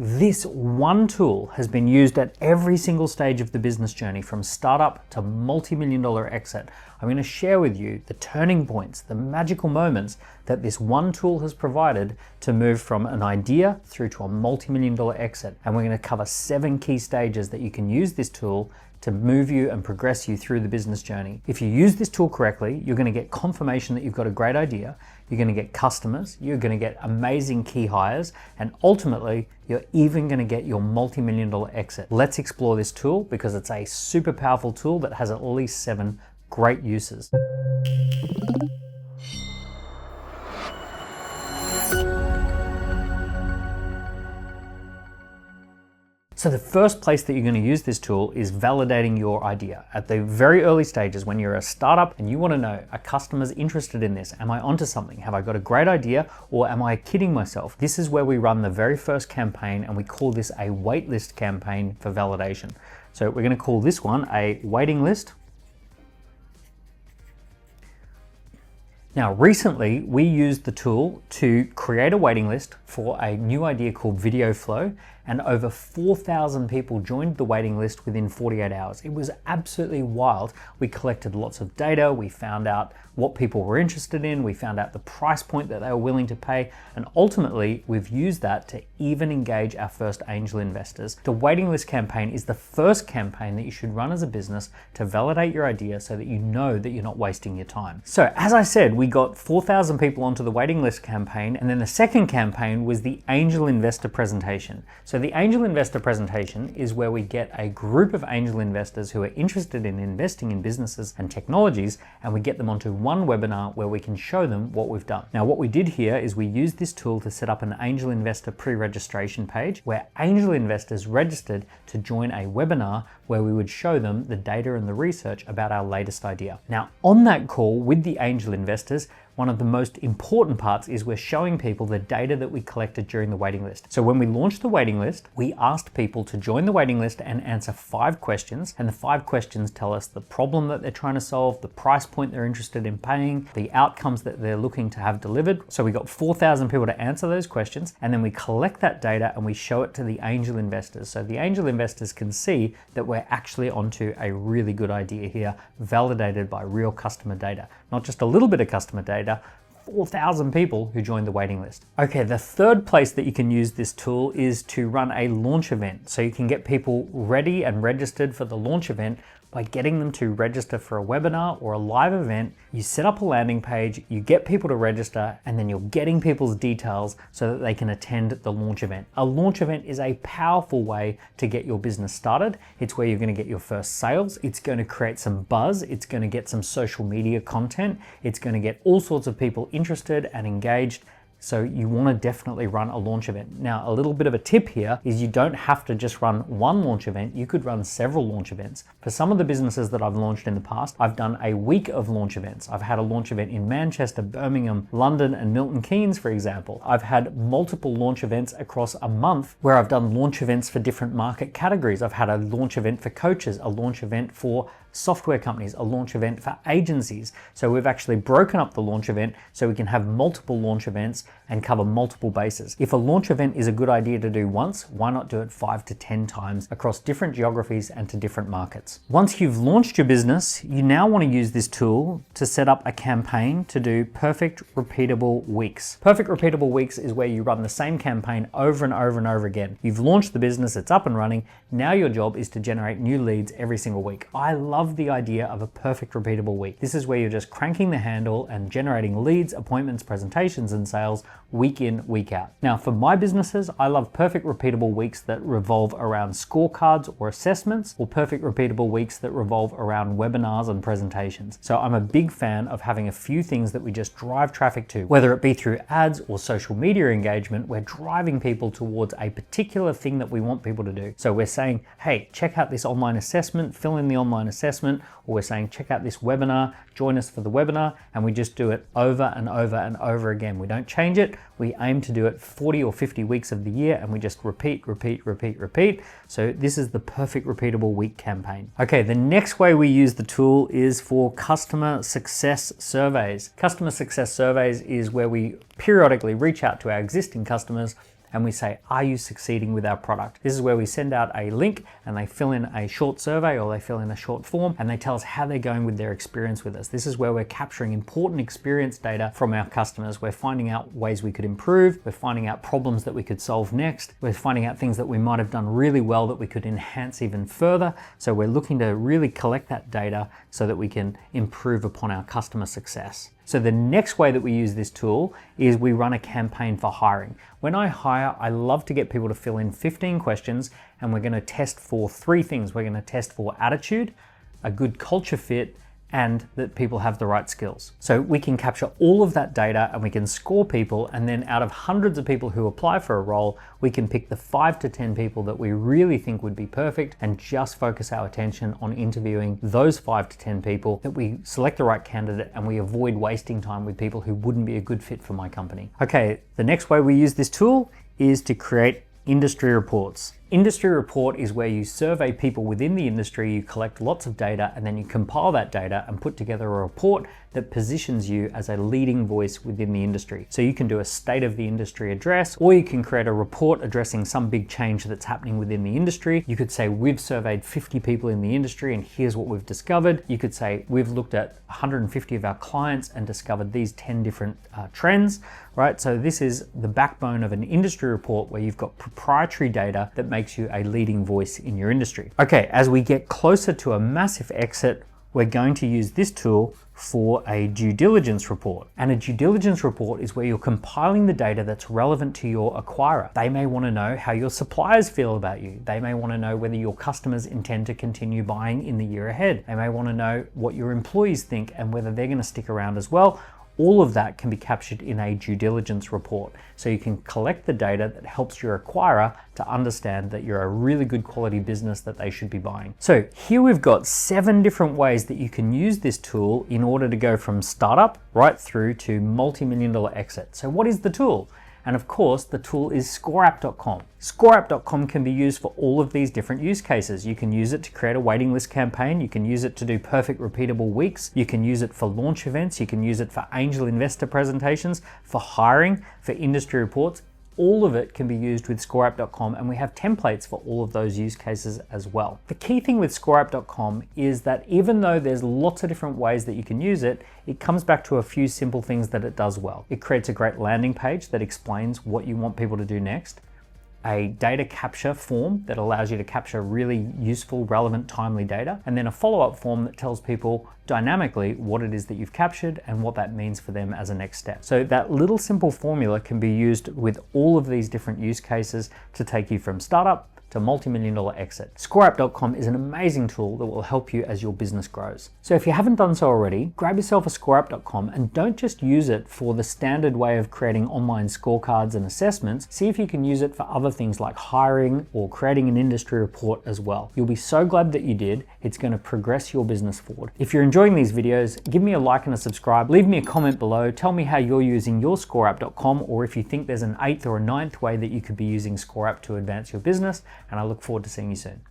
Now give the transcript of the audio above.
This one tool has been used at every single stage of the business journey, from startup to multi-million dollar exit. I'm going to share with you the turning points, the magical moments that this one tool has provided to move from an idea through to a multi-million dollar exit. And we're going to cover 7 key stages that you can use this tool to move you and progress you through the business journey. If you use this tool correctly, you're going to get confirmation that you've got a great idea, you're going to get customers, you're going to get amazing key hires, and ultimately, you're even going to get your multi-million dollar exit. Let's explore this tool because it's a super powerful tool that has at least 7 great uses. So the first place that you're going to use this tool is validating your idea. At the very early stages, when you're a startup and you want to know, are customers interested in this? Am I onto something? Have I got a great idea, or am I kidding myself? This is where we run the very first campaign, and we call this a waitlist campaign for validation. So we're going to call this one a waiting list. Now, recently we used the tool to create a waiting list for a new idea called Video Flow, and over 4,000 people joined the waiting list within 48 hours. It was absolutely wild. We collected lots of data, we found out what people were interested in, we found out the price point that they were willing to pay, and ultimately we've used that to even engage our first angel investors. The waiting list campaign is the first campaign that you should run as a business to validate your idea so that you know that you're not wasting your time. So as I said, we got 4,000 people onto the waiting list campaign, and then the second campaign was the angel investor presentation. So the angel investor presentation is where we get a group of angel investors who are interested in investing in businesses and technologies, and we get them onto one webinar where we can show them what we've done. Now, what we did here is we used this tool to set up an angel investor pre-registration page where angel investors registered to join a webinar where we would show them the data and the research about our latest idea. Now, on that call with the angel investors, one of the most important parts is we're showing people the data that we collected during the waiting list. So when we launched the waiting list, we asked people to join the waiting list and answer 5 questions. And the 5 questions tell us the problem that they're trying to solve, the price point they're interested in paying, the outcomes that they're looking to have delivered. So we got 4,000 people to answer those questions, and then we collect that data and we show it to the angel investors. So the angel investors can see that we're actually onto a really good idea here, validated by real customer data. Not just a little bit of customer data, 4,000 people who joined the waiting list. Okay, the third place that you can use this tool is to run a launch event. So you can get people ready and registered for the launch event by getting them to register for a webinar or a live event. You set up a landing page, you get people to register, and then you're getting people's details so that they can attend the launch event. A launch event is a powerful way to get your business started. It's where you're going to get your first sales. It's going to create some buzz. It's going to get some social media content. It's going to get all sorts of people interested and engaged. So you want to definitely run a launch event. Now, a little bit of a tip here is you don't have to just run one launch event. You could run several launch events. For some of the businesses that I've launched in the past, I've done a week of launch events. I've had a launch event in Manchester, Birmingham, London, and Milton Keynes, for example. I've had multiple launch events across a month where I've done launch events for different market categories. I've had a launch event for coaches, a launch event for software companies, a launch event for agencies. So we've actually broken up the launch event so we can have multiple launch events and cover multiple bases. If a launch event is a good idea to do once, why not do it 5 to 10 times across different geographies and to different markets? Once you've launched your business, you now want to use this tool to set up a campaign to do perfect repeatable weeks. Perfect repeatable weeks is where you run the same campaign over and over and over again. You've launched the business, it's up and running. Now your job is to generate new leads every single week. I love the idea of a perfect repeatable week. This is where you're just cranking the handle and generating leads, appointments, presentations, and sales week in, week out. Now, for my businesses, I love perfect repeatable weeks that revolve around scorecards or assessments, or perfect repeatable weeks that revolve around webinars and presentations. So I'm a big fan of having a few things that we just drive traffic to, whether it be through ads or social media engagement. We're driving people towards a particular thing that we want people to do. So we're saying, hey, check out this online assessment, fill in the online assessment, or we're saying, check out this webinar, join us for the webinar, and we just do it over and over and over again. We don't change it. We aim to do it 40 or 50 weeks of the year, and we just repeat. So this is the perfect repeatable week campaign. Okay, the next way we use the tool is for customer success surveys. Customer success surveys is where we periodically reach out to our existing customers and we say, are you succeeding with our product? This is where we send out a link and they fill in a short survey or they fill in a short form and they tell us how they're going with their experience with us. This is where we're capturing important experience data from our customers. We're finding out ways we could improve. We're finding out problems that we could solve next. We're finding out things that we might have done really well that we could enhance even further. So we're looking to really collect that data so that we can improve upon our customer success. So the next way that we use this tool is we run a campaign for hiring. When I hire, I love to get people to fill in 15 questions, and we're going to test for 3 things. We're going to test for attitude, a good culture fit, and that people have the right skills. So we can capture all of that data and we can score people, and then out of hundreds of people who apply for a role, we can pick the 5 to 10 people that we really think would be perfect and just focus our attention on interviewing those 5 to 10 people, that we select the right candidate and we avoid wasting time with people who wouldn't be a good fit for my company. Okay, the next way we use this tool is to create industry reports. Industry report is where you survey people within the industry, you collect lots of data, and then you compile that data and put together a report that positions you as a leading voice within the industry. So you can do a state of the industry address, or you can create a report addressing some big change that's happening within the industry. You could say, we've surveyed 50 people in the industry and here's what we've discovered. You could say, we've looked at 150 of our clients and discovered these 10 different trends, right? So this is the backbone of an industry report where you've got proprietary data that makes you a leading voice in your industry. Okay, as we get closer to a massive exit, we're going to use this tool for a due diligence report. And a due diligence report is where you're compiling the data that's relevant to your acquirer. They may want to know how your suppliers feel about you. They may want to know whether your customers intend to continue buying in the year ahead. They may want to know what your employees think and whether they're going to stick around as well. All of that can be captured in a due diligence report. So you can collect the data that helps your acquirer to understand that you're a really good quality business that they should be buying. So here we've got 7 different ways that you can use this tool in order to go from startup right through to multi-million-dollar exit. So what is the tool? And of course, the tool is ScoreApp.com. ScoreApp.com can be used for all of these different use cases. You can use it to create a waiting list campaign. You can use it to do perfect repeatable weeks. You can use it for launch events. You can use it for angel investor presentations, for hiring, for industry reports. All of it can be used with ScoreApp.com, and we have templates for all of those use cases as well. The key thing with ScoreApp.com is that even though there's lots of different ways that you can use it, it comes back to a few simple things that it does well. It creates a great landing page that explains what you want people to do next, a data capture form that allows you to capture really useful, relevant, timely data, and then a follow-up form that tells people dynamically what it is that you've captured and what that means for them as a next step. So that little simple formula can be used with all of these different use cases to take you from startup to multi-million-dollar exit. ScoreApp.com is an amazing tool that will help you as your business grows. So if you haven't done so already, grab yourself a ScoreApp.com and don't just use it for the standard way of creating online scorecards and assessments. See if you can use it for other things like hiring or creating an industry report as well. You'll be so glad that you did. It's going to progress your business forward. If you're enjoying these videos, give me a like and a subscribe. Leave me a comment below. Tell me how you're using your ScoreApp.com, or if you think there's an 8th or a 9th way that you could be using ScoreApp to advance your business. And I look forward to seeing you soon.